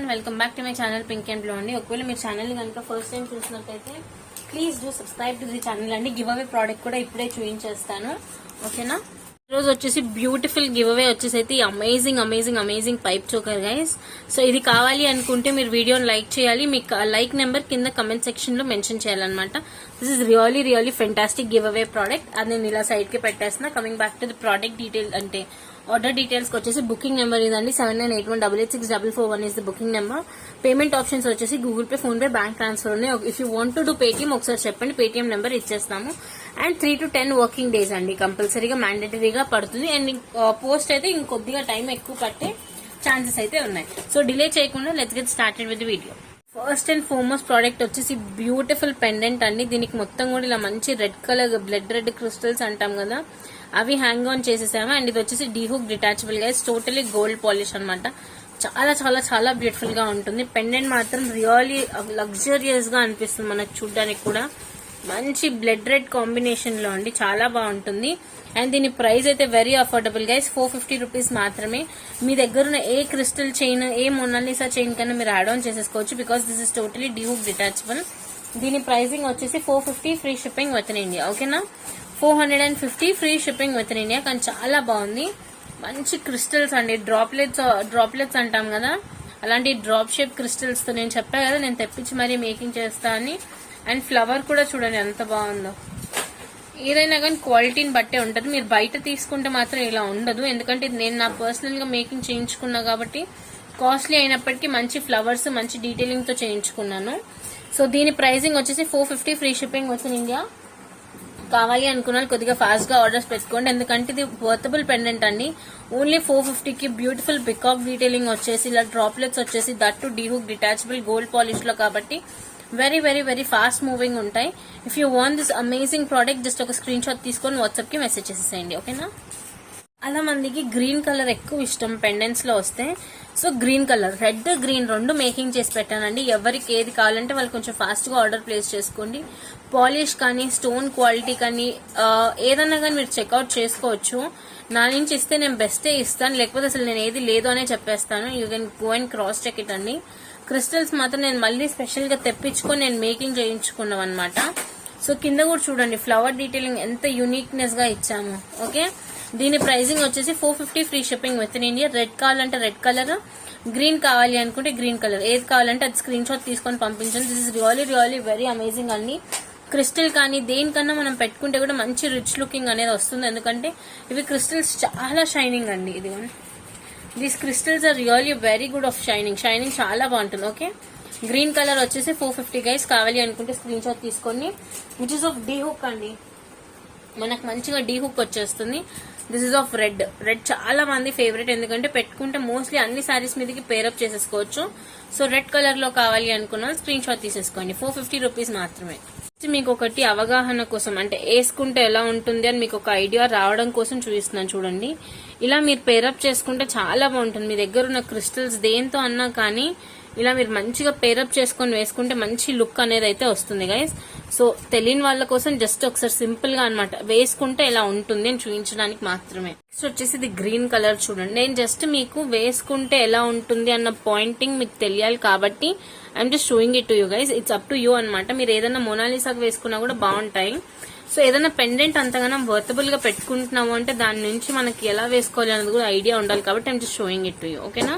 everyone, welcome back to my channel Pink and Blue అండి. ఒకవేళ మీ channel కనుక first time చూసినట్లయితే please do subscribe to the channel అండి. Give away product కూడా ఇప్పుడే చూపించేస్తాను, ఓకేనా. ఈరోజు వచ్చేసి బ్యూటిఫుల్ గివ్ అవే వచ్చేసి అయితే amazing pipe choker guys. So ఇది కావాలి అనుకుంటే మీరు వీడియోని లైక్ చేయాలి. మీకు లైక్ నెంబర్ కింద కమెంట్ సెక్షన్ లో మెన్షన్ చేయాలన్నమాట. This is really fantastic give away product. అది నేను ఇలా సైడ్ కి పెట్టేస్తున్నా. Coming back to the product detail అంటే ఆర్డర్ డీటెయిల్స్ వచ్చేసి బుకింగ్ నెంబర్ ఇదండి 7981886441 is the booking number. Payment options వచ్చేసి Google Pay, PhonePe, bank transfer ఉన్నాయి. If you want to do Paytm ఒకసారి చెప్పండి, పేటిఎం నెంబర్ ఇచ్చేస్తాము. అండ్ 3 to 10 వర్కింగ్ డేస్ అండి కంపల్సరీగా మ్యాండేటరీగా పడుతుంది. అండ్ పోస్ట్ అయితే ఇంకొద్దిగా టైం ఎక్కువ పట్టే ఛాన్సెస్ అయితే ఉన్నాయి. సో డిలే చేయకుండా let's get started with the video. First and foremost product వచ్చేసి బ్యూటిఫుల్ పెండెంట్ అండి. దీనికి మొత్తం కూడా ఇలా మంచి red colour blood red crystals అంటాం కదా, అవి హ్యాంగ్ ఆన్ చేసేసాము. అండ్ ఇది వచ్చేసి డీ హుక్ డిటాచబుల్ గా టోటలీ గోల్డ్ పాలిష్ అనమాట. చాలా బ్యూటిఫుల్ గా ఉంటుంది. పెండెంట్ మాత్రం రియల్లీ లగ్జరియస్ గా అనిపిస్తుంది మనకు చూడడానికి కూడా. మంచి బ్లడ్ రెడ్ కాంబినేషన్ లో అండి, చాలా బాగుంటుంది. అండ్ దీని ప్రైస్ అయితే వెరీ అఫోర్డబుల్ గైస్, 450 రూపీస్ మాత్రమే. మీ దగ్గర ఉన్న ఏ క్రిస్టల్ చైన్, ఏ మొనాలిసా చైన్ కన్నా మీరు యాడ్ ఆన్ చేసేసుకోవచ్చు, because this is totally D hook detachable. దీని ప్రైసింగ్ వచ్చేసి 450 free shipping within India, ఓకేనా. 450 free shipping within India. కానీ చాలా బాగుంది. మంచి క్రిస్టల్స్ అండి, డ్రాప్లెట్స్ అంటాం కదా, అలాంటి డ్రాప్ షేప్ క్రిస్టల్స్ తో నేను చెప్పా కదా నేను తెప్పించి మరీ మేకింగ్ చేస్తా అని. అండ్ ఫ్లవర్ కూడా చూడండి ఎంత బాగుందో. ఏదైనా కానీ క్వాలిటీని బట్టే ఉంటుంది. మీరు బయట తీసుకుంటే మాత్రం ఇలా ఉండదు, ఎందుకంటే నేను నా పర్సనల్ గా మేకింగ్ చేయించుకున్నా కాబట్టి కాస్ట్లీ అయినప్పటికీ మంచి ఫ్లవర్స్ మంచి డీటెయిలింగ్ తో చేయించుకున్నాను. సో దీని ప్రైసింగ్ వచ్చేసి 450 free shipping within India. కావాలి అనుకున్నాను కొద్దిగా ఫాస్ట్ గా ఆర్డర్స్ పెట్టుకోండి, ఎందుకంటే ఇది వర్తబుల్ పెండెంట్ అండి. ఓన్లీ 450కి బ్యూటిఫుల్ పికాక్ డీటెయిలింగ్ వచ్చేసి ఇలా డ్రాప్లెట్స్ వచ్చేసి that to D hook detachable gold polish లో కాబట్టి వెరీ ఫాస్ట్ మూవింగ్ ఉంటాయి. If you want this amazing product just ఒక స్క్రీన్ షాట్ తీసుకొని వాట్సాప్ కి మెసేజ్ చేసేసేయండి, ఓకేనా. అలా మందికి గ్రీన్ కలర్ ఎక్కువ ఇష్టం పెండెంట్స్ లో వస్తే. So green colour, red green రెండు మేకింగ్ చేసి పెట్టానండి. ఎవరికి ఏది కావాలంటే వాళ్ళు కొంచెం ఫాస్ట్ గా ఆర్డర్ ప్లేస్ చేసుకోండి. పాలిష్ కానీ స్టోన్ క్వాలిటీ కానీ ఏదన్నా కానీ మీరు చెక్అవుట్ చేసుకోవచ్చు. నా నుంచి ఇస్తే నేను బెస్టే ఇస్తాను, లేకపోతే అసలు నేను ఏది లేదు అనే చెప్పేస్తాను. You can go and cross check it అండి. క్రిస్టల్స్ మాత్రం నేను మళ్ళీ స్పెషల్ గా తెప్పించుకొని నేను మేకింగ్ చేయించుకున్నాం అనమాట. సో కింద కూడా చూడండి ఫ్లవర్ డీటెయిలింగ్ ఎంత యూనిక్నెస్ గా ఇచ్చాము, ఓకే. దీని ప్రైసింగ్ వచ్చేసి 450 free shipping within India. Red కావాలంటే రెడ్ కలర్, గ్రీన్ కావాలి అనుకుంటే గ్రీన్ కలర్, ఏది కావాలంటే అది స్క్రీన్ షాట్ తీసుకొని పంపించండి. This is really very amazing అండి. క్రిస్టల్ కానీ దేనికన్నా మనం పెట్టుకుంటే కూడా మంచి రిచ్ లుకింగ్ అనేది వస్తుంది, ఎందుకంటే ఇవి క్రిస్టల్స్ చాలా షైనింగ్ అండి. ఇది these crystals are really very good of shining చాలా బాగుంటుంది, ఓకే. గ్రీన్ కలర్ వచ్చేసి 450 గైస్. కావాలి అనుకుంటే స్క్రీన్ షాట్ తీసుకొని, which is of D hook అండి. మనకు మంచిగా డీ హుక్ వచ్చేస్తుంది. దిస్ ఇస్ ఆఫ్ రెడ్ చాలా మంది ఫేవరెట్, ఎందుకంటే పెట్టుకుంటే మోస్ట్లీ అన్ని సారీస్ మీదకి పేరప్ చేసేసుకోవచ్చు. సో రెడ్ కలర్ లో కావాలి అనుకున్న స్క్రీన్ షాట్ తీసేసుకోండి. 450 రూపీస్ మాత్రమే. మీకు ఒకటి అవగాహన కోసం, అంటే వేసుకుంటే ఎలా ఉంటుంది అని మీకు ఒక ఐడియా రావడం కోసం చూపిస్తున్నాను చూడండి. ఇలా మీరు పేరప్ చేసుకుంటే చాలా బాగుంటుంది. మీ దగ్గర ఉన్న క్రిస్టల్స్ దేంతో అన్నా కానీ ఇలా మీరు మంచిగా పేరప్ చేసుకొని వేసుకుంటే మంచి లుక్ అనేది అయితే వస్తుంది గైస్. సో తెలియని వాళ్ళ కోసం జస్ట్ ఒకసారి సింపుల్ గా అనమాట వేసుకుంటే ఎలా ఉంటుంది అని చూపించడానికి మాత్రమే. నెక్స్ట్ వచ్చేసి ఇది గ్రీన్ కలర్ చూడండి. నేను జస్ట్ మీకు వేసుకుంటే ఎలా ఉంటుంది అన్న పాయింటింగ్ మీకు తెలియాలి కాబట్టి I'm just showing it to you guys. It's up to you అనమాట. మీరు ఏదైనా మొనాలిసాకు వేసుకున్నా కూడా బాగుంటాయి. సో ఏదైనా పెండెంట్ అంతగానం వర్తబుల్ గా పెట్టుకుంటున్నాము అంటే దాని నుంచి మనకి ఎలా వేసుకోవాలి అనేది కూడా ఐడియా ఉండాలి కాబట్టి I'm just showing it to you, ఓకేనా.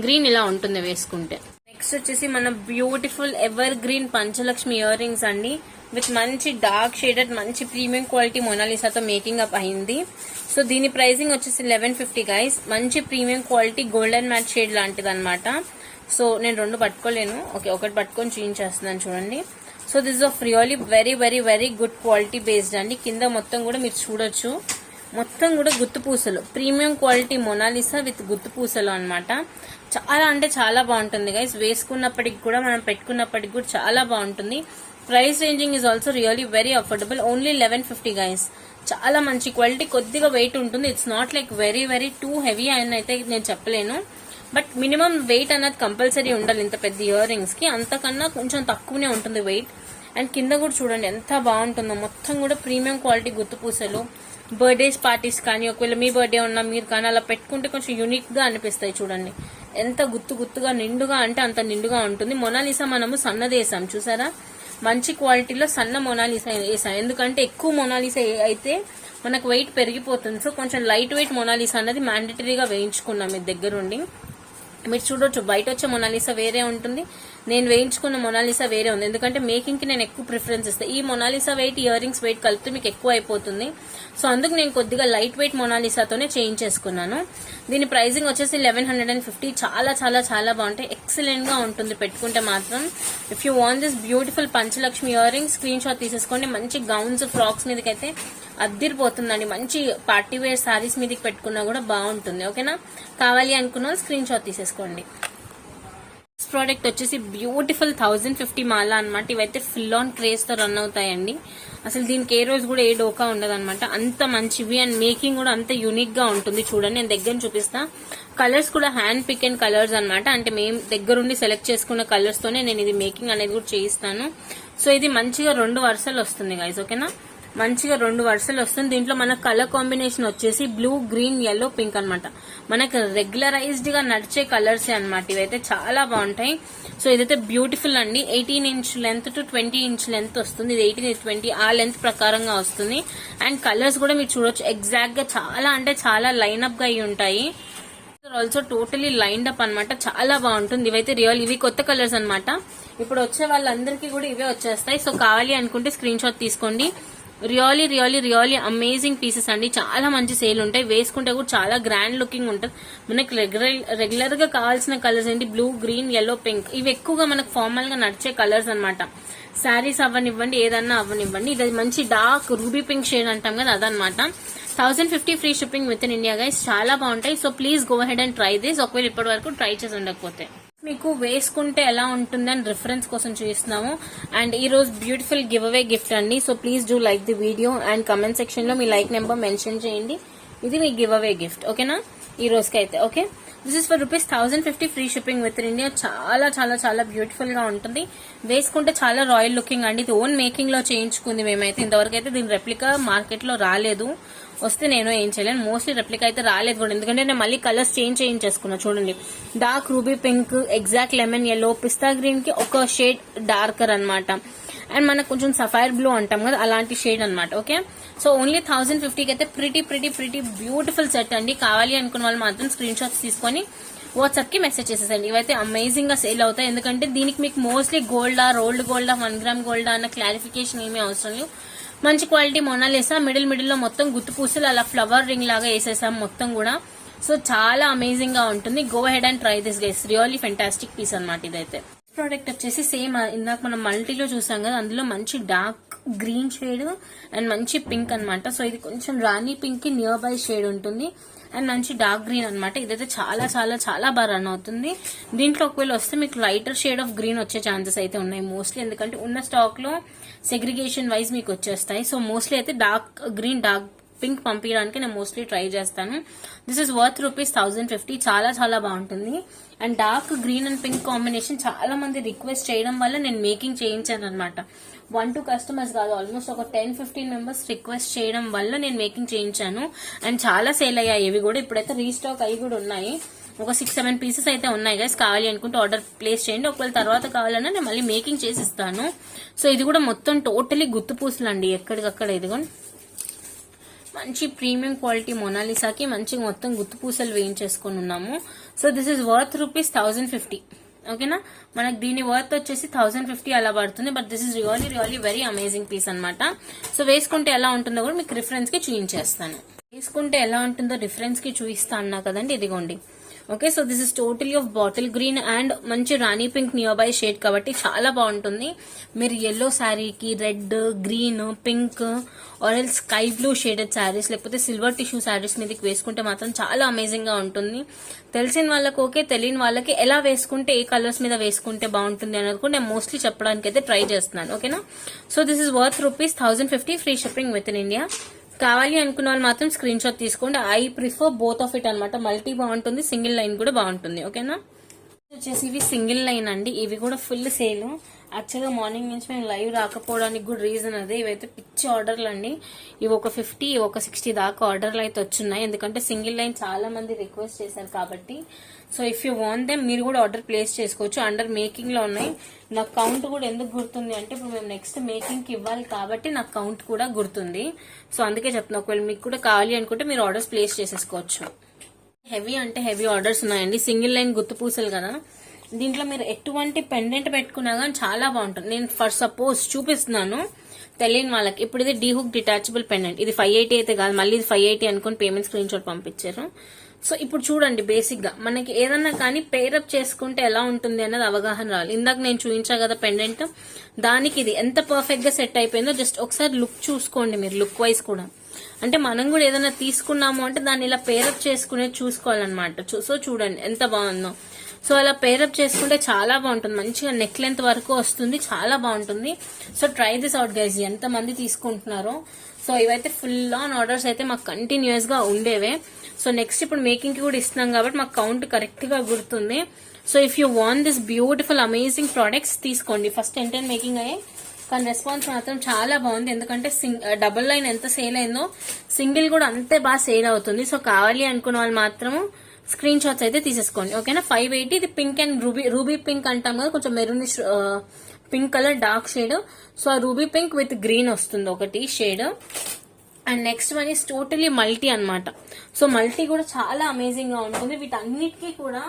గ్రీన్ ఇలా ఉంటుంది వేసుకుంటే. నెక్స్ట్ వచ్చేసి మన beautiful evergreen Panchalakshmi earrings అండి, విత్ మంచి డార్క్ షేడెడ్ మంచి ప్రీమియం క్వాలిటీ మొనాలిసాతో మేకింగ్ అప్ అయింది. సో దీని ప్రైసింగ్ వచ్చేసి 1150 గైస్. మంచి premium quality golden matte shade లాంటిది అనమాట. సో నేను రెండు పట్టుకోలేను, ఓకే, ఒకటి పట్టుకొని చూపించేస్తున్నాను చూడండి. So this of really very good quality based అండి. కింద మొత్తం కూడా మీరు చూడొచ్చు, మొత్తం కూడా గుత్తు పూసలు, ప్రీమియం క్వాలిటీ మొనాలిసా విత్ గుత్తు పూసలు అనమాట. చాలా అంటే చాలా బాగుంటుంది గైస్. వేసుకున్నప్పటికి కూడా మనం పెట్టుకున్నప్పటికి కూడా చాలా బాగుంటుంది. Price ranging is also really very affordable. Only 1150 guys. చాలా మంచి క్వాలిటీ, కొద్దిగా వెయిట్ ఉంటుంది. It's not like very too heavy అని అయితే నేను చెప్పలేను, బట్ మినిమం వెయిట్ అన్నది కంపల్సరీ ఉండాలి ఇంత పెద్ద ఇయర్ రింగ్స్ కి. అంతకన్నా కొంచెం తక్కువనే ఉంటుంది వెయిట్. అండ్ కింద కూడా చూడండి ఎంత బాగుంటుందో, మొత్తం కూడా ప్రీమియం క్వాలిటీ గుత్తు పూసలు. బర్త్డేస్ పార్టీస్ కానీ ఒకవేళ మీ బర్త్డే ఉన్నా మీరు కానీ అలా పెట్టుకుంటే కొంచెం యూనిక్ గా అనిపిస్తాయి చూడండి. ఎంత గుత్తుగా నిండుగా అంటే అంత నిండుగా ఉంటుంది. మొనాలిసా మనము సన్నది వేసాం చూసారా, మంచి క్వాలిటీలో సన్న మొనాలిసా వేసాం. ఎందుకంటే ఎక్కువ మొనాలిసా అయితే మనకు వెయిట్ పెరిగిపోతుంది. సో కొంచెం లైట్ వెయిట్ మొనాలిసా అన్నది మ్యాండటరీగా వేయించుకున్నాం మీ దగ్గరుండి. మీరు చూడొచ్చు బయట వచ్చే మొనాలిసా వేరే ఉంటుంది, నేను వేయించుకున్న మొనాలిసా వేరే ఉంది. ఎందుకంటే మేకింగ్ కి నేను ఎక్కువ ప్రిఫరెన్స్ ఇస్తాను. ఈ Monalisa weight earrings weight కలిపితే మీకు ఎక్కువ అయిపోతుంది. సో అందుకు నేను కొద్దిగా లైట్ వెయిట్ మొనాలిసాతోనే చేయించేసుకున్నాను. దీని ప్రైసింగ్ వచ్చేసి 1150. చాలా చాలా చాలా బాగుంటాయి, ఎక్సలెంట్ గా ఉంటుంది పెట్టుకుంటే మాత్రం. If you want this beautiful Panchalakshmi ear rings screen shot తీసేసుకోండి. మంచి గౌన్స్ ఫ్రాక్స్ మీదకైతే అద్దిరిపోతుందండి. మంచి పార్టీ వేర్ సారీస్ మీదకి పెట్టుకున్నా కూడా బాగుంటుంది. ఓకేనా, కావాలి అనుకున్న స్క్రీన్ షాట్ తీసేసుకోండి. ప్రోడక్ట్ వచ్చేసి బ్యూటిఫుల్ 1050 మాల అనమాట. ఇవైతే ఫుల్ ఆన్ క్రేజ్ తో రన్ అవుతాయండి. అసలు దీనికి ఏ రోజు కూడా ఏ డోకా ఉండదు అనమాట, అంత మంచివి. అండ్ మేకింగ్ కూడా అంత యూనిక్ గా ఉంటుంది. చూడండి నేను దగ్గర చూపిస్తా. కలర్స్ కూడా హ్యాండ్ పిక్ అండ్ కలర్స్ అనమాట. అంటే మేము దగ్గరుండి సెలెక్ట్ చేసుకున్న కలర్స్ తోనే నేను ఇది మేకింగ్ అనేది కూడా చేయిస్తాను. సో ఇది మంచిగా 2 వరుసలు వస్తుంది గైస్. ఓకేనా, మంచిగా 2 వరుసలు వస్తుంది. దీంట్లో మన కలర్ కాంబినేషన్ వచ్చేసి బ్లూ, గ్రీన్, yellow, పింక్ అనమాట. మనకు రెగ్యులరైజ్డ్ గా నడిచే కలర్స్ అనమాట. ఇవైతే చాలా బాగుంటాయి. సో ఇదైతే బ్యూటిఫుల్ అండి. 18 inch length to 20 inch length వస్తుంది. ఇది 18, 20 ఆ లెంత్ ప్రకారంగా వస్తుంది. అండ్ కలర్స్ కూడా మీరు చూడొచ్చు ఎగ్జాక్ట్ గా చాలా అంటే చాలా లైన్ అప్ గా అయి ఉంటాయి. ఆల్సో టోటలీ లైన్డ్ అప్ అనమాట. చాలా బాగుంటుంది. ఇవైతే రియల్, ఇవి కొత్త కలర్స్ అనమాట. ఇప్పుడు వచ్చే వాళ్ళందరికీ కూడా ఇవే వచ్చేస్తాయి. సో కావాలి అనుకుంటే స్క్రీన్ షాట్ తీసుకోండి. Really really really amazing pieces అండి. చాలా మంచి సేల్ ఉంటాయి. వేసుకుంటే కూడా చాలా గ్రాండ్ లుకింగ్ ఉంటుంది. మనకి రెగ్యులర్ గా కావాల్సిన కలర్స్ ఏంటి, బ్లూ, గ్రీన్, yellow, పింక్. ఇవి ఎక్కువగా మనకు ఫార్మల్ గా నడిచే కలర్స్ అనమాట. శారీస్ అవ్వనివ్వండి, ఏదన్నా అవ్వనివ్వండి. ఇది మంచి డార్క్ రూబీ పింక్ షేడ్ అంటాం కదా, అదనమాట. 1050 free shipping within India guys. చాలా బాగుంటాయి. So please go ahead and try this. ఒకవేళ ఇప్పటి వరకు ట్రై చేసి ఉండకపోతే మీకు వేసుకుంటే ఎలా ఉంటుందని రిఫరెన్స్ కోసం చూస్తున్నాము. అండ్ ఈ రోజు బ్యూటిఫుల్ గివ్ అవే గిఫ్ట్ అండి. So please do like the video and comment section లో మీ లైక్ నెంబర్ మెన్షన్ చేయండి. ఇది మీ గివ్ అవే గిఫ్ట్. ఓకేనా, ఈ రోజుకైతే. Okay, this is for ₹1050 free shipping within India. చాలా చాలా చాలా బ్యూటిఫుల్ గా ఉంటుంది. వేసుకుంటే చాలా రాయల్ లుకింగ్ అండి. ఇది ఓన్ మేకింగ్ లో చేయించుకుంది మేమైతే. ఇంతవరకు అయితే దీని రెప్లికా మార్కెట్ లో రాలేదు. వస్తే నేను ఏం చేయలేను. మోస్ట్లీ రెప్లికా అయితే రాలేదు కూడా, ఎందుకంటే నేను మళ్ళీ కలర్స్ చేయించేసుకున్నా. చూడండి, dark ruby pink, exact lemon yellow, పిస్తా గ్రీన్ కి ఒక షేడ్ డార్కర్ అనమాట. అండ్ మనకు కొంచెం సఫైర్ బ్లూ అంటాం కదా, అలాంటి షేడ్ అనమాట. ఓకే, సో ఓన్లీ 1050కి అయితే ప్రిటీ బ్యూటిఫుల్ సెట్ అండి. కావాలి అనుకున్న వాళ్ళు మాత్రం స్క్రీన్ షాట్స్ తీసుకొని వాట్సాప్ కి మెసేజ్ చేసేసండి. ఇవైతే అమేజింగ్ గా సేల్ అవుతాయి. ఎందుకంటే దీనికి మీకు మోస్ట్లీ గోల్డా, రోల్డ్ గోల్డా, 1 గ్రామ్ గోల్డా అన్న క్లారిఫికేషన్ ఏమీ అవసరం లేదు. మంచి క్వాలిటీ మొనాలిసా, మిడిల్ లో మొత్తం గుత్తు పూసలు అలా ఫ్లవర్ రింగ్ లాగా వేసేసాం మొత్తం కూడా. సో చాలా అమేజింగ్ గా ఉంటుంది. Go ahead and try this guys. Really fantastic piece అనమాట ఇదైతే. ప్రోడక్ట్ వచ్చేసి సేమ్ ఇందాక మనం మల్టీలో చూసాం కదా, అందులో మంచి డార్క్ గ్రీన్ షేడ్ అండ్ మంచి పింక్ అనమాట. సో ఇది కొంచెం రాణి పింక్ కి నియర్ బై షేడ్ ఉంటుంది అండ్ మంచి డార్క్ గ్రీన్ అనమాట. ఇదైతే చాలా చాలా చాలా బాగా రన్ అవుతుంది. దీంట్లో ఒకవేళ వస్తే మీకు లైటర్ షేడ్ ఆఫ్ గ్రీన్ వచ్చే ఛాన్సెస్ అయితే ఉన్నాయి మోస్ట్లీ, ఎందుకంటే ఉన్న స్టాక్ లో సెగ్రిగేషన్ వైజ్ మీకు వచ్చేస్తాయి. సో మోస్ట్లీ అయితే డార్క్ గ్రీన్, డార్క్ పింక్ పంపించడానికి నేను మోస్ట్లీ ట్రై చేస్తాను. This is worth ₹1050. చాలా చాలా బాగుంటుంది. And dark green and pink combination చాలా మంది రిక్వెస్ట్ చేయడం వల్ల నేను మేకింగ్ చేయించాను అనమాట. 1-2 కస్టమర్స్ కాదు, ఆల్మోస్ట్ ఒక 10-15 మెంబర్స్ రిక్వెస్ట్ చేయడం వల్ల నేను మేకింగ్ చేయించాను. అండ్ చాలా సేల్ అయ్యాయి ఇవి కూడా. ఇప్పుడైతే రీస్టాక్ అయ్యి కూడా ఉన్నాయి. ఒక 6-7 పీసెస్ అయితే ఉన్నాయి గైస్. కావాలి అనుకుంటే ఆర్డర్ ప్లేస్ చేయండి. ఒకవేళ తర్వాత కావాలన్నా నేను మళ్ళీ మేకింగ్ చేసి ఇస్తాను. సో ఇది కూడా మొత్తం టోటలీ గుత్తు పూసలు అండి, ఎక్కడికక్కడ. ఇదిగో మంచి ప్రీమియం క్వాలిటీ మొనాలిసాకి మంచిగా మొత్తం గుత్తు పూసలు వేయించేసుకుని ఉన్నాము. So this is worth ₹1050. ఓకేనా, మనకు దీని వర్త్ వచ్చేసి 1050 అలా పడుతుంది. But this is really really very amazing piece అనమాట. సో వేసుకుంటే ఎలా ఉంటుందో కూడా మీకు రిఫరెన్స్ కి చూపించేస్తాను. వేసుకుంటే ఎలా ఉంటుందో రిఫరెన్స్ కి చూపిస్తా అన్నా కదండి, ఇదిగోండి. Okay, so this is totally of bottle green and మంచి రాణి పింక్ నియర్ బై షేడ్ కాబట్టి చాలా బాగుంటుంది. మీరు yellow శారీకి red, green, pink R L sky blue shaded saris లేకపోతే సిల్వర్ టిష్యూ శారీస్ మీదకి వేసుకుంటే మాత్రం చాలా అమేజింగ్ గా ఉంటుంది. తెలిసిన వాళ్ళకి ఓకే, తెలియని వాళ్ళకి ఎలా వేసుకుంటే, ఏ కలర్స్ మీద వేసుకుంటే బాగుంటుంది అనేది కూడా నేను మోస్ట్లీ చెప్పడానికి అయితే ట్రై చేస్తున్నాను. ఓకేనా, so this is worth ₹1050 free shipping within India. కావాలి అనుకున్న వాళ్ళు మాత్రం స్క్రీన్ షాట్ తీసుకోండి. I prefer both of it అనమాట. మల్టీ బాగుంటుంది, సింగిల్ లైన్ కూడా బాగుంటుంది. ఓకేనా, వచ్చేసి ఇవి సింగిల్ లైన్ అండి. ఇవి కూడా ఫుల్ సేల్. యాక్చువల్గా మార్నింగ్ నుంచి మేము లైవ్ రాకపోవడానికి కూడా రీజన్ అదే. ఇవైతే పిచ్చి ఆర్డర్లు అండి. ఇవి ఒక 50, ఒక 60 దాకా ఆర్డర్లు అయితే వచ్చున్నాయి. ఎందుకంటే సింగిల్ లైన్ చాలా మంది రిక్వెస్ట్ చేశారు కాబట్టి. So if you want them మీరు కూడా ఆర్డర్ ప్లేస్ చేసుకోవచ్చు. అండర్ మేకింగ్ లో ఉన్నాయి. నాకు కౌంట్ కూడా ఎందుకు గుర్తుంది అంటే ఇప్పుడు మేము నెక్స్ట్ మేకింగ్ కి ఇవ్వాలి కాబట్టి నాకు కౌంట్ కూడా గుర్తుంది. సో అందుకే చెప్తున్నా, ఒకవేళ మీకు కూడా కావాలి అనుకుంటే మీరు ఆర్డర్స్ ప్లేస్ చేసేసుకోవచ్చు. హెవీ అంటే హెవీ ఆర్డర్స్ ఉన్నాయండి. సింగిల్ లైన్ గుత్తు పూసలు కదా, దీంట్లో మీరు ఎటువంటి పెండెంట్ పెట్టుకున్నా కానీ చాలా బాగుంటుంది. నేను ఫర్ సపోజ్ చూపిస్తున్నాను తెలియని వాళ్ళకి. ఇప్పుడు ఇది డీ హుక్ డిటాచబుల్ పెండెంట్. ఇది 580 అయితే కాదు, మళ్ళీ ఇది 580 అనుకుని పేమెంట్ స్క్రీన్ షాట్ పంపించారు. సో ఇప్పుడు చూడండి, బేసిక్ గా మనకి ఏదన్నా కానీ పేరప్ చేసుకుంటే ఎలా ఉంటుంది అన్నది అవగాహన రావాలి. ఇందాక నేను చూపించా కదా పెండెంట్, దానికి ఇది ఎంత పర్ఫెక్ట్ గా సెట్ అయిపోయిందో జస్ట్ ఒకసారి లుక్ చూసుకోండి మీరు, లుక్ వైజ్ కూడా. అంటే మనం కూడా ఏదైనా తీసుకున్నాము అంటే దాన్ని ఇలా పేరప్ చేసుకునేది చూసుకోవాలన్నమాట. సో చూడండి ఎంత బాగుందో. సో అలా పేరప్ చేసుకుంటే చాలా బాగుంటుంది. మంచిగా నెక్ లెంత్ వరకు వస్తుంది, చాలా బాగుంటుంది. So try this out guys. ఎంత మంది తీసుకుంటున్నారో. సో ఇవైతే ఫుల్ ఆన్ ఆర్డర్స్ అయితే మాకు కంటిన్యూస్ గా ఉండేవే. సో నెక్స్ట్ ఇప్పుడు మేకింగ్ కి కూడా ఇస్తున్నాం కాబట్టి మాకు కౌంట్ కరెక్ట్ గా గుర్తుంది. So if you want this beautiful amazing products తీసుకోండి. ఫస్ట్ 10 మేకింగ్ అయ్యే, కానీ రెస్పాన్స్ మాత్రం చాలా బాగుంది. ఎందుకంటే డబుల్ లైన్ ఎంత సేల్ అయిందో సింగిల్ కూడా అంతే బాగా సేల్ అవుతుంది. సో కావాలి అనుకున్న వాళ్ళు మాత్రం స్క్రీన్ షాట్స్ అయితే తీసేసుకోండి, ఓకేనా. 580. ఇది పింక్ అండ్ రూబీ పింక్ అంటాం కదా, కొంచెం maroonish pink colour dark shade. So ఆ రూబీ పింక్ విత్ గ్రీన్ వస్తుంది ఒకటి shade. And next one is totally multi అన్నమాట. సో మల్టీ కూడా చాలా అమేజింగ్ గా ఉంటుంది. వీటన్నిటికీ కూడా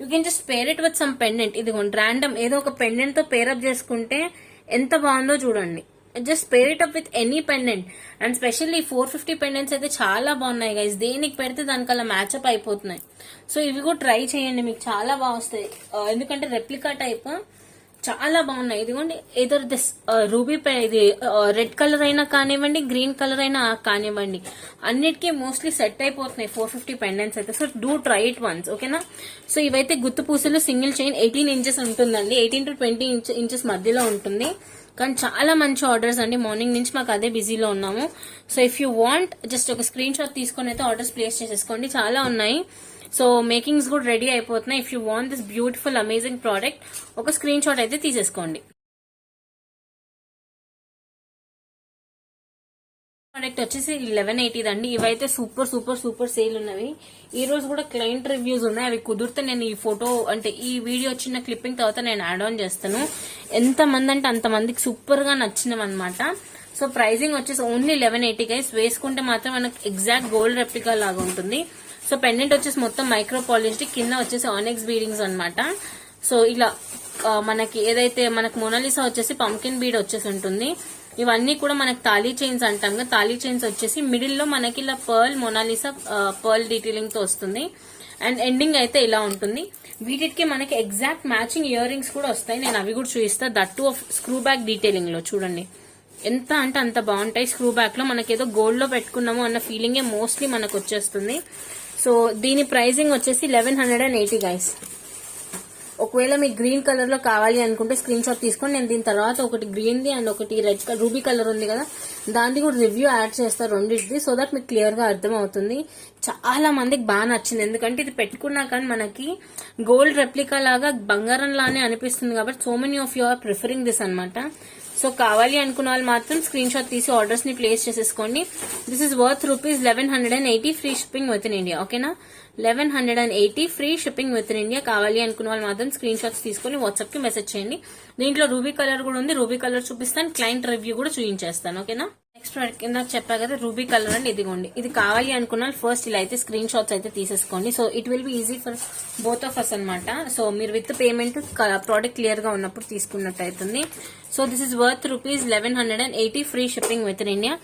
you can just pair it with some pendant. ఇది ర్యాండమ్ ఏదో ఒక పెండెంట్ తో పేరప్ చేసుకుంటే ఎంత బాగుందో చూడండి. Just pair it up with any pendant. And specially 450 pendants అయితే చాలా బాగున్నాయి గైస్. దేనికి పెడితే దానికల్లా మ్యాచ్అప్ అయిపోతున్నాయి. సో ఇవి కూడా ట్రై చేయండి, మీకు చాలా బాగా వస్తాయి. ఎందుకంటే రెప్లికా టైప్ చాలా బాగున్నాయి. ఇదిగోండి, ఏదో దిస్ రూబీ ఇది రెడ్ కలర్ అయినా కానివ్వండి, గ్రీన్ కలర్ అయినా కానివ్వండి, అన్నిటికీ మోస్ట్లీ సెట్ అయిపోతున్నాయి 450 పెండెంట్స్ అయితే. So do try it once, ఓకేనా. సో ఇవైతే గుత్తు పూసలు సింగిల్ చైన్ 18 ఇంచెస్ ఉంటుందండి. 18 to 20 ఇంచెస్ మధ్యలో ఉంటుంది. కానీ చాలా మంచి ఆర్డర్స్ అండి. మార్నింగ్ నుంచి మాకు అదే బిజీలో ఉన్నాము. So if you want just ఒక స్క్రీన్ షాట్ తీసుకొని అయితే ఆర్డర్స్ ప్లేస్ చేసేసుకోండి. చాలా ఉన్నాయి. సో మేకింగ్స్ కూడా రెడీ అయిపోతున్నాయి. If you want this beautiful amazing product ఒక స్క్రీన్ షాట్ అయితే తీసేసుకోండి. ప్రోడక్ట్ వచ్చేసి 1180 అండి. ఇవైతే సూపర్ సూపర్ సూపర్ సేల్ ఉన్నవి. ఈ రోజు కూడా క్లయింట్ రివ్యూస్ ఉన్నాయి. అవి కుదిరితే నేను ఈ ఫోటో అంటే ఈ వీడియో వచ్చిన క్లిప్పింగ్ తర్వాత నేను యాడ్ ఆన్ చేస్తాను. ఎంత మంది అంటే అంత మందికి సూపర్ గా నచ్చినవి అనమాట. సో ప్రైజింగ్ వచ్చేసి ఓన్లీ 1180 గైస్. వేసుకుంటే మాత్రం మనకు ఎగ్జాక్ట్ గోల్డ్ రెప్లికా లాగా ఉంటుంది. సో పెండెంట్ వచ్చేసి మొత్తం మైక్రో పాలిష్డ్, కింద వచ్చేసి ఆనెక్స్ బీడింగ్స్ అనమాట. సో ఇలా మనకి ఏదైతే మనకు మొనాలిసా వచ్చేసి పంకిన్ బీడ్ వచ్చేసి ఉంటుంది. ఇవన్నీ కూడా మనకి తాళీ చైన్స్ అంటాం కదా, తాళీ చైన్స్ వచ్చేసి మిడిల్ లో మనకి ఇలా పర్ల్ మొనాలిసా పర్ల్ డీటెయిలింగ్ తో వస్తుంది. అండ్ ఎండింగ్ అయితే ఇలా ఉంటుంది. వీటికి మనకి ఎగ్జాక్ట్ మ్యాచింగ్ ఇయర్ రింగ్స్ కూడా వస్తాయి. నేను అవి కూడా చూపిస్తా. That to screw back detailing లో చూడండి ఎంత అంటే అంత బాగుంటాయి. స్క్రూ బ్యాక్ లో మనకి ఏదో గోల్డ్ లో పెట్టుకున్నాము అన్న ఫీలింగే మోస్ట్లీ మనకు వచ్చేస్తుంది. సో దీని ప్రైజింగ్ వచ్చేసి 1180 గైస్. ఒకవేళ మీకు గ్రీన్ కలర్ లో కావాలి అనుకుంటే స్క్రీన్ షాట్ తీసుకొని నేను దీని తర్వాత ఒకటి గ్రీన్ ది అండ్ ఒకటి రెడ్ రూబీ కలర్ ఉంది కదా, దాన్ని కూడా రివ్యూ యాడ్ చేస్తారు రెండింటిది. సో దట్ మీకు క్లియర్ గా అర్థం అవుతుంది. చాలా మందికి బాగా నచ్చింది. ఎందుకంటే ఇది పెట్టుకున్నా కానీ మనకి గోల్డ్ రెప్లికా లాగా బంగారం లానే అనిపిస్తుంది కాబట్టి so many of you are preferring this అనమాట. సో కావాలి అనుకున్న వాళ్ళు మాత్రం స్క్రీన్ షాట్ తీసి ఆర్డర్స్ ని ప్లేస్ చేసేసుకోండి. This is worth rupees 1180 free shipping within India, ఓకేనా. 1180 free shipping within India. కావాలి అనుకున్న వాళ్ళు మాత్రం స్క్రీన్ షాట్స్ తీసుకుని వాట్సాప్ కి మెసేజ్ చేయండి. దీంట్లో రూబీ కలర్ కూడా ఉంది. రూబీ కలర్ చూపిస్తాను, క్లయింట్ రివ్యూ కూడా చూపించేస్తాను, ఓకేనా. నెక్స్ట్ ప్రోడక్ట్ కింద చెప్పా కదా రూబీ కలర్ అండి. ఇదిగోండి, ఇది కావాలి అనుకున్న ఫస్ట్ ఇలా అయితే స్క్రీన్ షాట్స్ అయితే తీసేసుకోండి. So it will be easy for both of us అనమాట. సో మీరు విత్ పేమెంట్ ప్రోడక్ట్ క్లియర్ గా ఉన్నప్పుడు తీసుకున్నట్టు అవుతుంది. So this is worth rupees 1180 free shipping within India.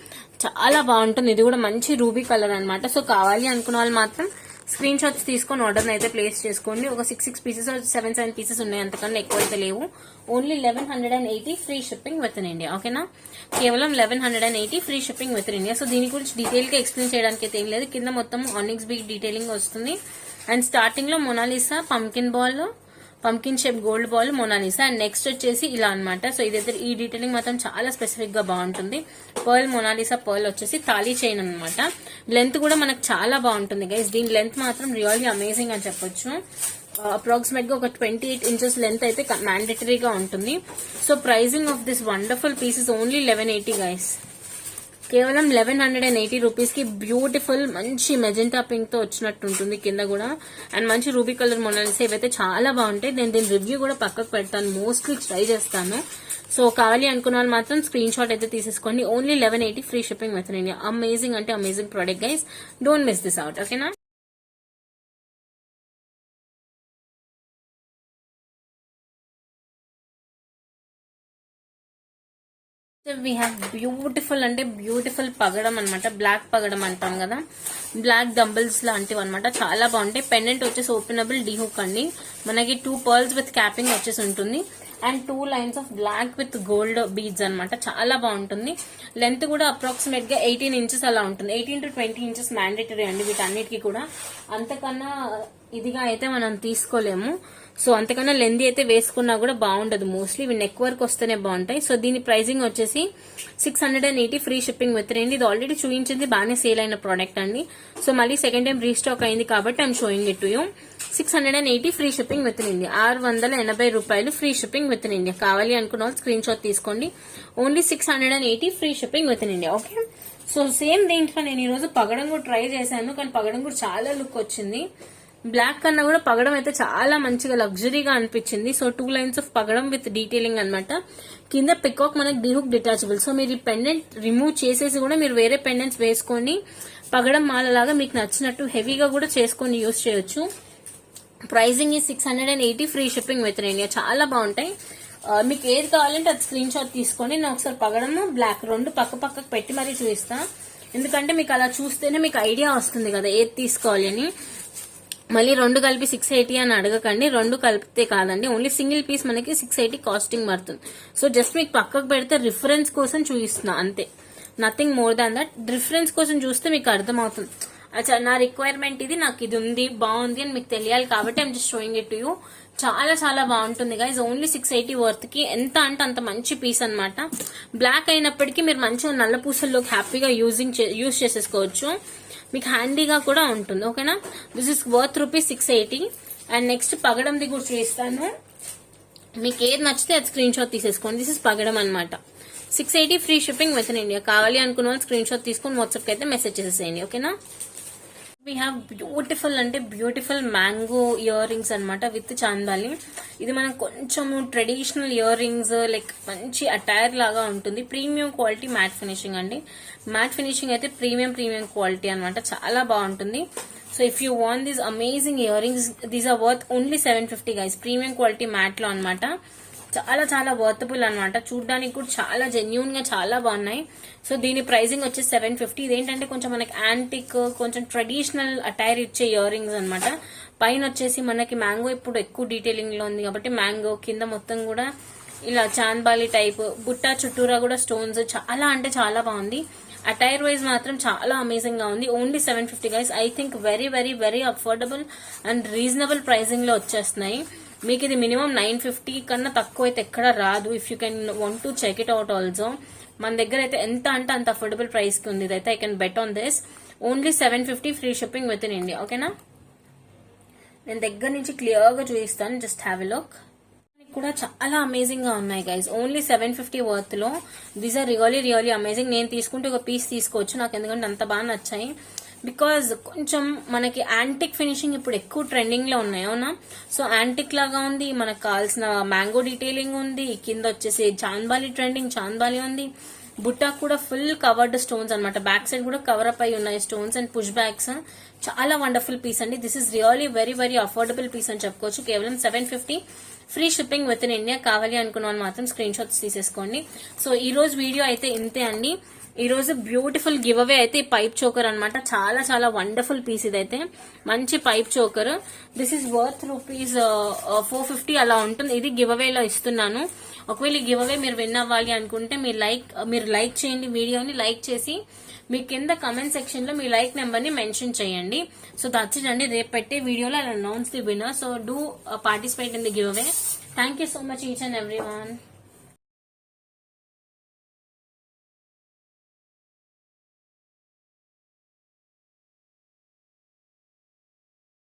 చాలా బాగుంటుంది. ఇది కూడా మంచి రూబీ కలర్ అనమాట. సో కావాలి అనుకున్న వాళ్ళు మాత్రం స్క్రీన్ షాట్స్ తీసుకొని ఆర్డర్ అయితే ప్లేస్ చేసుకోండి. ఒక 6 పీసెస్ 7 పీసెస్ ఉన్నాయి, అంతకన్నా ఎక్కువ అయితే లేవు. Only 1180 free shipping within India, ఓకేనా. కేవలం 1180 free shipping within India. So దీని గురించి డీటెయిల్ గా ఎక్స్ప్లెయిన్ చేయడానికి అయితే ఏం లేదు. కింద మొత్తం ఆనిక్స్ బీడ్ డీటెయిలింగ్ వస్తుంది. అండ్ స్టార్టింగ్ లో Mona Lisa pumpkin ball, pumpkin shape gold ball Mona Lisa. And next వచ్చేసి ఇలా అనమాట. సో ఇదైతే ఈ డీటెయిలింగ్ మాత్రం చాలా స్పెసిఫిక్ గా బాగుంటుంది. పర్ల్ మొనాలిసా పర్ల్ వచ్చేసి తాళీ చైన్ అనమాట. లెంత్ కూడా మనకు చాలా బాగుంటుంది గైస్. దీని లెంత్ మాత్రం రియల్లీ అమేజింగ్ అని చెప్పొచ్చు. అప్రాక్సిమేట్ గా ఒక 28 ఇంచెస్ లెంత్ అయితే మ్యాండేటరీగా ఉంటుంది. So pricing of this wonderful piece is only 1180 guys. కేవలం 1180 రూపీస్ కి బ్యూటిఫుల్ మంచి మెజెంటా పింక్ తో వచ్చినట్టు ఉంటుంది కింద కూడా. అండ్ మంచి రూబీ కలర్ మొనాలిసా ఇవైతే చాలా బాగుంటాయి. నేను దీని రివ్యూ కూడా పక్కకు పెడతాను, మోస్ట్లీ ట్రై చేస్తాను. సో కావాలి అనుకున్న వాళ్ళు మాత్రం స్క్రీన్ షాట్ అయితే తీసేసుకోండి. Only 1180 free shipping within India. Amazing అంటే amazing product guys, don't miss this out. ఓకేనా. వీ హ్యావ్ బ్యూటిఫుల్ అంటే బ్యూటిఫుల్ పగడం అనమాట. బ్లాక్ పగడం అంటాం కదా, బ్లాక్ డంబుల్స్ లాంటివి అనమాట. చాలా బాగుంటాయి. పెండెంట్ వచ్చేసి ఓపెనబుల్ డీ హుక్ అండి. మనకి 2 పర్ల్స్ విత్ క్యాపింగ్ వచ్చేసి ఉంటుంది. And 2 lines of black with gold beads అనమాట. చాలా బాగుంటుంది. లెంత్ కూడా అప్రాక్సిమేట్ గా 18 ఇంచెస్ అలా ఉంటుంది. 18 to 20 ఇంచెస్ మ్యాండేటరీ అండి వీటన్నిటికీ కూడా. అంతకన్నా ఇదిగా అయితే మనం తీసుకోలేము. సో అంతకన్నా లెంత్ అయితే వేసుకున్నా కూడా బాగుండదు. మోస్ట్లీ ఇవి నెక్ వర్క్ వస్తేనే బాగుంటాయి. సో దీని ప్రైసింగ్ వచ్చేసి 680 ఫ్రీ షిప్పింగ్ విత్ ఇన్. ఇది ఆల్రెడీ చూపించింది బాగానే సేల్ అయిన ప్రోడక్ట్ అండి. సో మళ్ళీ సెకండ్ టైం రీస్టాక్ అయింది కాబట్టి I'm showing it to you. 680 free shipping within India. 680 రూపాయలు free shipping within India. కావాలి అనుకున్న వాళ్ళు స్క్రీన్ షాట్ తీసుకోండి. Only 680 free shipping within India. Okay. So same దీంట్లో నేను ఈ రోజు పగడం కూడా ట్రై చేశాను, కానీ పగడం కూడా చాలా లుక్ వచ్చింది. బ్లాక్ కన్నా కూడా పగడం అయితే చాలా మంచిగా లగ్జరీగా అనిపించింది. సో 2 లైన్స్ ఆఫ్ పగడం విత్ డీటెయిలింగ్ అనమాట. కింద పికాక్ మనకి డీ హుక్ డిటాచబుల్. సో మీరు ఈ పెండెంట్ రిమూవ్ చేసేసి కూడా మీరు వేరే పెండెంట్స్ వేసుకొని పగడం మాలలాగా మీకు నచ్చినట్టు హెవీగా కూడా చేసుకొని యూజ్ చేయొచ్చు. ప్రైజింగ్ ఈ 680 free shipping within India. చాలా బాగుంటాయి. మీకు ఏది కావాలంటే అది స్క్రీన్ షాట్ తీసుకొని నేను ఒకసారి పగడము బ్లాక్ రెండు పక్కకు పెట్టి మరీ చూపిస్తా. ఎందుకంటే మీకు అలా చూస్తేనే మీకు ఐడియా వస్తుంది కదా ఏది తీసుకోవాలి అని. మళ్ళీ రెండు కలిపి 680 అని అడగకండి. రెండు కలిపితే కాదండి, ఓన్లీ సింగిల్ పీస్ మనకి 680 కాస్టింగ్ పడుతుంది. సో జస్ట్ మీకు పక్కకు పెడితే రిఫరెన్స్ కోసం చూపిస్తున్నా అంతే, nothing more than that. Reference కోసం చూస్తే మీకు అర్థమవుతుంది, అచ్చా నా రిక్వైర్మెంట్ ఇది, నాకు ఇది ఉంది బాగుంది అని మీకు తెలియాలి కాబట్టి I'm just showing it to you. చాలా చాలా బాగుంటుంది గైజ్. ఓన్లీ 680 వర్త్ కి ఎంత అంటే అంత మంచి పీస్ అనమాట. బ్లాక్ అయినప్పటికీ మీరు మంచిగా నల్ల పూసల్లోకి హ్యాపీగా యూజ్ చేసేసుకోవచ్చు. మీకు హ్యాండీగా కూడా ఉంటుంది. ఓకేనా. This is worth ₹680. And next పగడంది కూడా చూపిస్తాను. మీకు ఏది నచ్చితే అది స్క్రీన్ షాట్ తీసేసుకోండి. దిస్ ఇస్ పగడం అనమాట. 680 free shipping within India. కావాలి అనుకున్న వాళ్ళు స్క్రీన్ షాట్ తీసుకొని వాట్సాప్ అయితే మెసేజ్ చేసేసేయండి. ఓకేనా. వీ హ్యావ్ బ్యూటిఫుల్ అంటే బ్యూటిఫుల్ మ్యాంగో ఇయర్ రింగ్స్ అనమాట విత్ చాందాలి. ఇది మనకు కొంచెము ట్రెడిషనల్ ఇయర్ రింగ్స్ లైక్ మంచి అటైర్ లాగా ఉంటుంది. ప్రీమియం క్వాలిటీ మ్యాట్ ఫినిషింగ్ అండి. మ్యాట్ ఫినిషింగ్ అయితే ప్రీమియం క్వాలిటీ అనమాట. చాలా బాగుంటుంది. So if you want these amazing earrings, these are worth only 750 guys. Premium quality matte లో అనమాట. చాలా చాలా వర్తబుల్ అనమాట. చూడడానికి కూడా చాలా జెన్యూన్ గా చాలా బాగున్నాయి. సో దీని ప్రైసింగ్ వచ్చేసి 750. ఇదేంటంటే కొంచెం మనకి యాంటిక్ కొంచెం ట్రెడిషనల్ అటైర్ ఇచ్చే ఇయర్ రింగ్స్ అనమాట. పైన వచ్చేసి మనకి మ్యాంగో ఇప్పుడు ఎక్కువ డీటెయిలింగ్ లో ఉంది కాబట్టి మ్యాంగో, కింద మొత్తం కూడా ఇలా చాంద్బాలి టైప్, బుట్ట చుట్టూరా కూడా స్టోన్స్. చాలా అంటే చాలా బాగుంది. అటైర్ వైజ్ మాత్రం చాలా అమేజింగ్ గా ఉంది. Only 750 guys. I think very very very affordable and reasonable pricing లో వచ్చేస్తున్నాయి. మీకు ఇది మినిమం 950 కన్నా తక్కువ అయితే ఎక్కడ రాదు. If you can want to check it out also. మన దగ్గర అయితే ఎంత అంటే అంత అఫోర్డబుల్ ప్రైస్ కి ఉంది. ఇదైతే I can bet on this. Only 750 free shipping within India. ఓకేనా. నేను దగ్గర నుంచి క్లియర్ గా చూపిస్తాను. Just have a look. కూడా చాలా అమేజింగ్ గా ఉన్నాయి గైస్. ఓన్లీ 750 వర్త్ లో these are really really amazing. నేను తీసుకుంటే ఒక పీస్ తీసుకోవచ్చు నాకు, ఎందుకంటే అంత బాగా నచ్చాయి. బికాజ్ కొంచెం మనకి యాంటిక్ ఫినిషింగ్ ఇప్పుడు ఎక్కువ ట్రెండింగ్ లో ఉన్నాయి అవునా. సో యాంటిక్ లాగా ఉంది, మనకు కావాల్సిన మ్యాంగో డీటెయిలింగ్ ఉంది, కింద వచ్చేసి చాంద్బాలి ట్రెండింగ్ చాంద్బాలి ఉంది. బుట్టా కూడా ఫుల్ కవర్డ్ స్టోన్స్ అనమాట. బ్యాక్ సైడ్ కూడా కవర్ అప్ అయి ఉన్నాయి స్టోన్స్ అండ్ పుష్ బ్యాక్స్. చాలా వండర్ఫుల్ పీస్ అండి. This is really very very affordable piece అని చెప్పుకోవచ్చు. కేవలం 750 free shipping within India. కావాలి అనుకున్న వాళ్ళు మాత్రం స్క్రీన్ షాట్స్ తీసేసుకోండి. సో ఈ రోజు వీడియో అయితే ఇంతే అండి. ఈ రోజు బ్యూటిఫుల్ గివ్ అవే అయితే పైప్ చోకర్ అనమాట. చాలా చాలా వండర్ఫుల్ పీస్ ఇదైతే. మంచి pipe choker. This is worth ₹450 అలా ఉంటుంది. ఇది గివ్ అవేలో ఇస్తున్నాను. ఒకవేళ ఈ గివ్ అవే మీరు విన్ అవ్వాలి అనుకుంటే మీరు లైక్ చేయండి. వీడియోని లైక్ చేసి మీ కింద కమెంట్ సెక్షన్ లో మీ లైక్ నెంబర్ ని మెన్షన్ చేయండి. సో దట్స్ ఇట్ అండి. రేపు పెట్టే వీడియోలో I announce the winner. So do participate in the give away. Thank you so much each and every one.